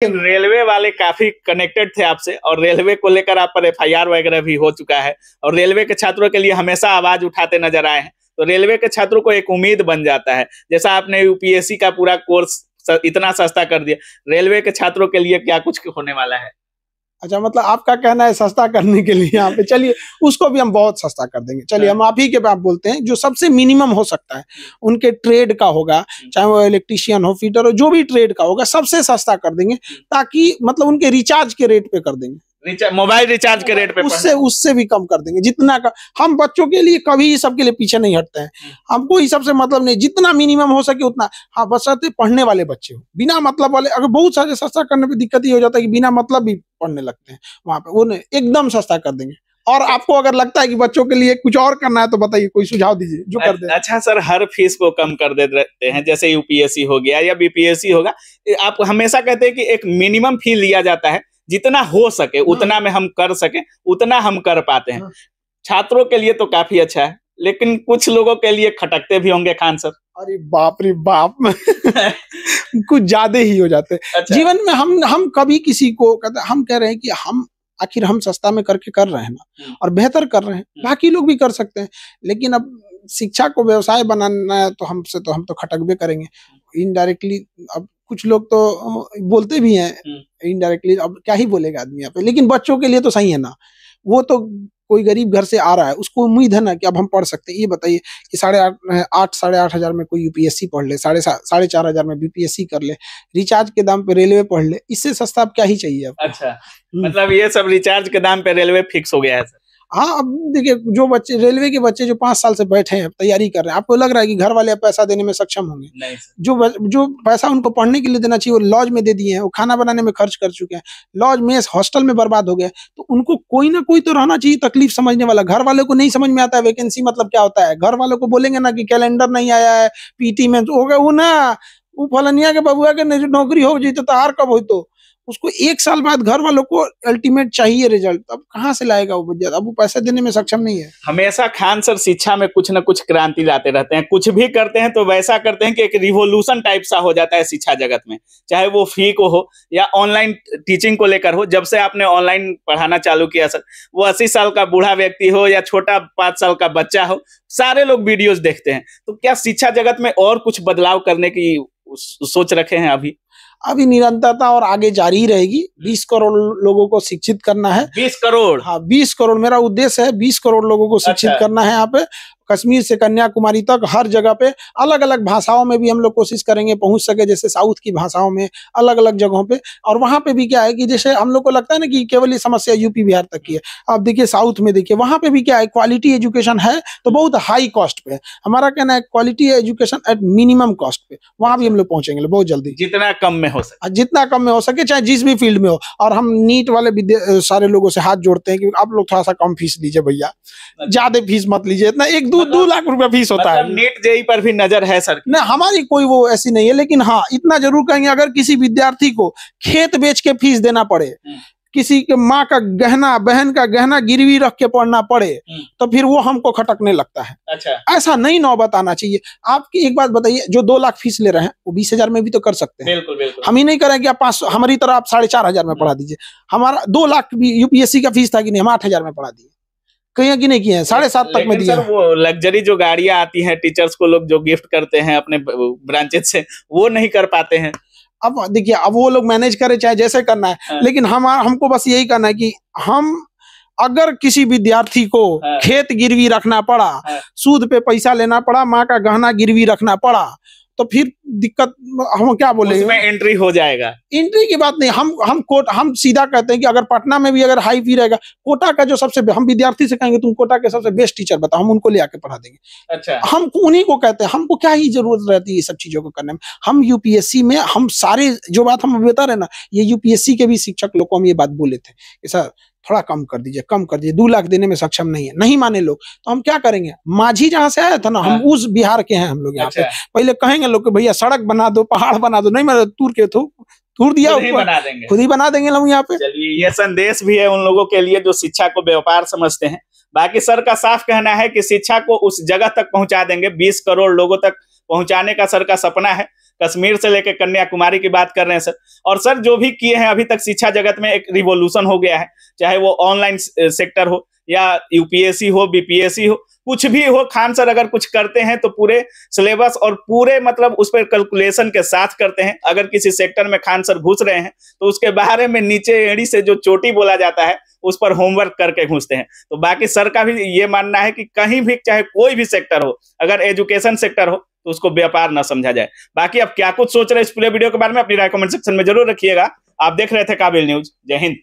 Railway वाले काफी connected थे आपसे और रेलवे को लेकर आप पर एफआईआर वगैरह भी हो चुका है और रेलवे के छात्रों के लिए हमेशा आवाज उठाते नजर आए हैं, तो रेलवे के छात्रों को एक उम्मीद बन जाता है। जैसा आपने यूपीएससी का पूरा कोर्स इतना सस्ता कर दिया, रेलवे के छात्रों के लिए क्या कुछ होने वाला है? अच्छा, मतलब आपका कहना है सस्ता करने के लिए यहाँ पे, चलिए उसको भी हम बहुत सस्ता कर देंगे। चलिए हम आप ही के आप बोलते हैं जो सबसे मिनिमम हो सकता है, उनके ट्रेड का होगा, चाहे वो इलेक्ट्रीशियन हो, फिटर हो, जो भी ट्रेड का होगा सबसे सस्ता कर देंगे, ताकि मतलब उनके रिचार्ज के रेट पे कर देंगे, मोबाइल रिचार्ज के रेट पे, उससे भी कम कर देंगे जितना का। हम बच्चों के लिए कभी सबके लिए पीछे नहीं हटते हैं, हमको ही सबसे मतलब नहीं, जितना मिनिमम हो सके उतना। हाँ, बशर्ते पढ़ने वाले बच्चे हो, बिना मतलब वाले, अगर बहुत सारे सस्ता करने पे दिक्कत ही हो जाता है कि बिना मतलब भी पढ़ने लगते हैं वहां पे, वो एकदम सस्ता कर देंगे। और आपको अगर लगता है कि बच्चों के लिए कुछ और करना है तो बताइए, कोई सुझाव दीजिए जो कर दे। अच्छा सर, हर फीस को कम कर देते हैं, जैसे यूपीएससी हो गया या बीपीएससी होगा, आप हमेशा कहते हैं कि एक मिनिमम फी लिया जाता है, जितना हो सके उतना में हम कर सके उतना हम कर पाते हैं। छात्रों के लिए तो काफी अच्छा है, लेकिन कुछ लोगों के लिए खटकते भी होंगे खान सर। अरे बाप रे बाप कुछ ज्यादा ही हो जाते हैं। अच्छा। जीवन में हम कभी किसी को कहते, हम कह रहे हैं कि हम आखिर हम सस्ता में करके कर रहे हैं ना, और बेहतर कर रहे हैं, बाकी लोग भी कर सकते हैं। लेकिन अब शिक्षा को व्यवसाय बनाना है तो हम तो खटकबे करेंगे इनडायरेक्टली। अब कुछ लोग तो बोलते भी हैं इनडायरेक्टली, अब क्या ही बोलेगा आदमी यहाँ पे। लेकिन बच्चों के लिए तो सही है ना, वो तो कोई गरीब घर से आ रहा है, उसको उम्मीद है ना कि अब हम पढ़ सकते हैं। ये बताइए कि 8,500 में कोई यूपीएससी पढ़ ले, 4,500 में बीपीएससी कर ले, रिचार्ज के दाम पे रेलवे पढ़ ले, इससे सस्ता अब क्या ही चाहिए आपको? अच्छा, मतलब ये सब रिचार्ज के दाम पे रेलवे फिक्स हो गया है सर? हाँ, अब देखिए, जो बच्चे रेलवे के बच्चे जो 5 साल से बैठे हैं, तैयारी कर रहे हैं, आपको लग रहा है कि घर वाले पैसा देने में सक्षम होंगे? नहीं। जो पैसा उनको पढ़ने के लिए देना चाहिए वो लॉज में दे दिए हैं, वो खाना बनाने में खर्च कर चुके हैं, लॉज में हॉस्टल में बर्बाद हो गए। तो उनको कोई ना कोई तो रहना चाहिए तकलीफ समझने वाला। घर वालों को नहीं समझ में आता है वैकेंसी मतलब क्या होता है। घर वालों को बोलेंगे ना कि कैलेंडर नहीं आया है, पीटी में तो हो गया वो ना, वो फलनिया के बबुआ के नौकरी हो जी तो हार कब हो, तो उसको 1 साल बाद घर वालों को अल्टीमेट चाहिए रिजल्ट। अब कहाँ से लाएगा वो बजट? अब वो पैसे देने में सक्षम नहीं है। हमेशा खान सर शिक्षा में कुछ न कुछ क्रांति लाते रहते हैं, कुछ भी करते हैं तो वैसा करते हैं कि एक रिवोल्यूशन टाइप सा हो जाता है शिक्षा जगत में, चाहे वो फी को हो या ऑनलाइन टीचिंग को लेकर हो। जब से आपने ऑनलाइन पढ़ाना चालू किया सर, वो 80 साल का बूढ़ा व्यक्ति हो या छोटा 5 साल का बच्चा हो, सारे लोग वीडियोज देखते हैं। तो क्या शिक्षा जगत में और कुछ बदलाव करने की सोच रखे हैं? अभी निरंतरता और आगे जारी ही रहेगी। 20 करोड़ लोगों को शिक्षित करना है। 20 करोड़? हाँ, 20 करोड़ मेरा उद्देश्य है। 20 करोड़ लोगों को शिक्षित करना है यहाँ पे, कश्मीर से कन्याकुमारी तक हर जगह पे। अलग अलग भाषाओं में भी हम लोग कोशिश करेंगे पहुंच सके, जैसे साउथ की भाषाओं में, अलग अलग जगहों पे। और वहां पे भी क्या है कि जैसे हम लोग को लगता है ना कि केवल ये समस्या यूपी बिहार तक की है, आप देखिए साउथ में देखिए, वहां पे भी क्या है, क्वालिटी एजुकेशन है तो बहुत हाई कॉस्ट पे है। हमारा कहना है quality education at minimum cost पे, वहां भी हम लोग पहुंचेंगे बहुत जल्दी, जितना कम में हो सके, चाहे जिस भी फील्ड में हो। और हम नीट वाले सारे लोगों से हाथ जोड़ते हैं कि आप लोग थोड़ा सा कम फीस लीजिए भैया, ज्यादा फीस मत लीजिए, इतना 2 लाख रुपया फीस होता है। नीट जेई पर भी नजर है सर? नहीं, हमारी कोई वो ऐसी नहीं है, लेकिन हाँ इतना जरूर कहेंगे, अगर किसी विद्यार्थी को खेत बेच के फीस देना पड़े, किसी के माँ का गहना, बहन का गहना गिरवी रख के पढ़ना पड़े, तो फिर वो हमको खटकने लगता है। अच्छा, ऐसा ऐसा नहीं नौबत आना चाहिए। आपकी एक बात बताइए, जो 2 लाख फीस ले रहे हैं वो 20,000 में भी तो कर सकते हैं। बिल्कुल बिल्कुल। हम ही नहीं करें कि आप 500, हमारी तरह आप 4,500 में पढ़ा दीजिए। हमारा 2 लाख यूपीएससी का फीस था कि नहीं, हम 8,000 में पढ़ा दिए, कहीं कि नहीं किए हैं, 7.5 तक में दिया। वो लग्जरी जो गाड़ियां आती हैं टीचर्स को लोग जो गिफ्ट करते हैं अपने ब्रांचेस से, वो नहीं कर पाते हैं। अब देखिए, अब वो लोग मैनेज करे चाहे जैसे करना है, लेकिन हमको बस यही करना है कि हम अगर किसी विद्यार्थी को खेत गिरवी रखना पड़ा, सूद पे पैसा लेना पड़ा, माँ का गहना गिरवी रखना पड़ा, तो फिर दिक्कत, हम क्या बोलेंगे, उसमें एंट्री हो जाएगा। एंट्री की बात नहीं, हम सीधा कहते हैं कि अगर पटना में भी अगर हाई फी रहेगा, कोटा का जो सबसे, हम विद्यार्थी से कहेंगे तुम कोटा के सबसे बेस्ट टीचर बताओ, हम उनको ले आके पढ़ा देंगे। अच्छा, हम उन्हीं को कहते हैं, हमको क्या ही जरूरत रहती है ये सब चीजों को करने में। हम यूपीएससी में हम सारे जो बात हम बता रहे ना, ये यूपीएससी के भी शिक्षक लोग को हम ये बात बोले थे कि सर थोड़ा कम कर दीजिए, 2 लाख देने में सक्षम नहीं है, नहीं माने लोग, तो हम क्या करेंगे, माझी जहां से आया था ना, हम उस बिहार के हैं हम लोग यहाँ पे। पहले कहेंगे लोग कि भैया सड़क बना दो, पहाड़ बना दो, नहीं मैं तूर दिया, खुद ही बना देंगे लोग यहाँ पे। चलिए, ये संदेश भी है उन लोगों के लिए जो शिक्षा को व्यापार समझते हैं। बाकी सर का साफ कहना है कि शिक्षा को उस जगह तक पहुंचा देंगे, 20 करोड़ लोगों तक पहुंचाने का सर का सपना है। कश्मीर से लेकर कन्याकुमारी की बात कर रहे हैं सर। और सर जो भी किए हैं अभी तक शिक्षा जगत में एक रिवॉल्यूशन हो गया है, चाहे वो ऑनलाइन सेक्टर हो या यूपीएससी हो, बीपीएससी हो, कुछ भी हो। खान सर अगर कुछ करते हैं तो पूरे सिलेबस और पूरे मतलब उस पर कैलकुलेशन के साथ करते हैं। अगर किसी सेक्टर में खान सर घुस रहे हैं तो उसके बारे में नीचे एड़ी से जो चोटी बोला जाता है उस पर होमवर्क करके घुसते हैं। तो बाकी सर का भी ये मानना है कि कहीं भी चाहे कोई भी सेक्टर हो, अगर एजुकेशन सेक्टर हो तो उसको व्यापार ना समझा जाए। बाकी आप क्या कुछ सोच रहे हैं इस पूरे वीडियो के बारे में, अपनी राय कमेंट सेक्शन में जरूर रखिएगा। आप देख रहे थे काबिल न्यूज। जय हिंद।